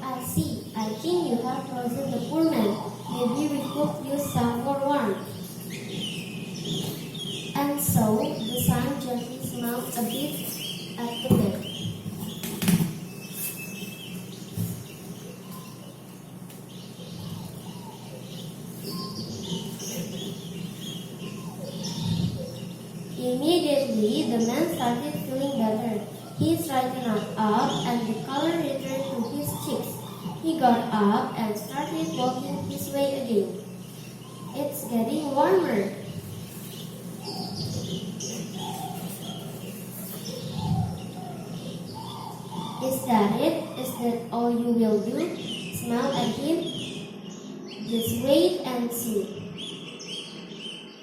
I see. I think you have frozen the poor man. Maybe we could use some more warmth. And so the son gently smiled a bit at the man. Immediately, the man started feeling better. He straightened up and the color returned to his cheeks. He got up and started walking his way again. It's getting warmer. Is that it? Is that all you will do? Smile at him? Just wait and see.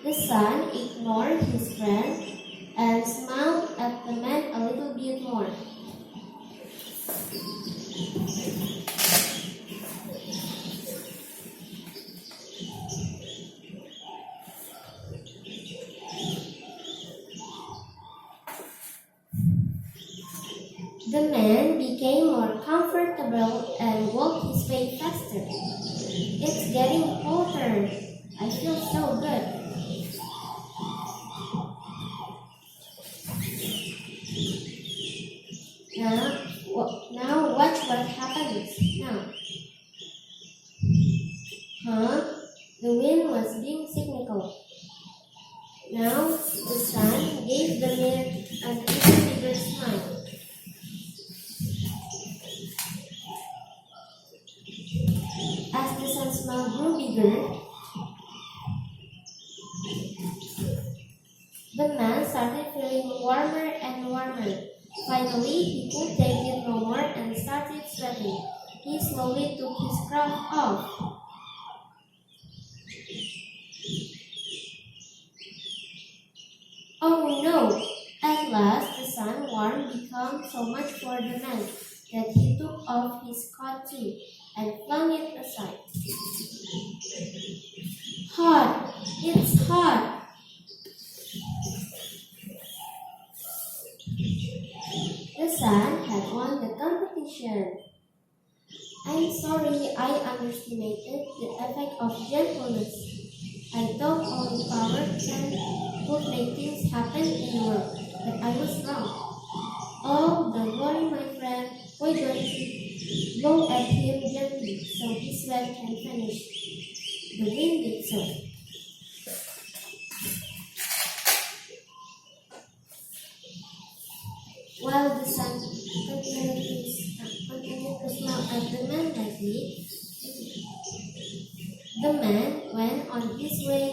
The son ignored his friend and smiled at the man a little bit more. The man became more comfortable and walked his way faster. It's getting colder. I feel so good. Now watch what happens now. The wind was being cynical. Now the sun gave the man an even bigger smile. As the sun's smile grew bigger, the man started feeling warmer and warmer. Finally, he could take it no more and started sweating. He slowly took his scarf off. Oh no! At last, the sun warmth became so much for the man that he took off his coat too and flung it aside. Hot! It's hot! The son had won the competition. I'm sorry I underestimated the effect of gentleness. I thought only power could make things happen in the world, but I was wrong. Oh, don't worry, my friend. Why don't you blow at him gently so his sweat can finish? The wind did so. While the sun continued to smile at the man lightly, the man went on his way,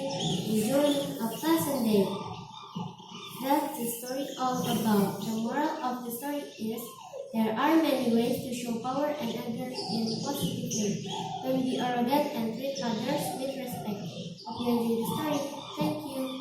enjoying a pleasant day. That's the story all about. The moral of the story is there are many ways to show power and anger in a positive way. Don't be arrogant and treat others with respect. Hope you enjoyed the story. Thank you.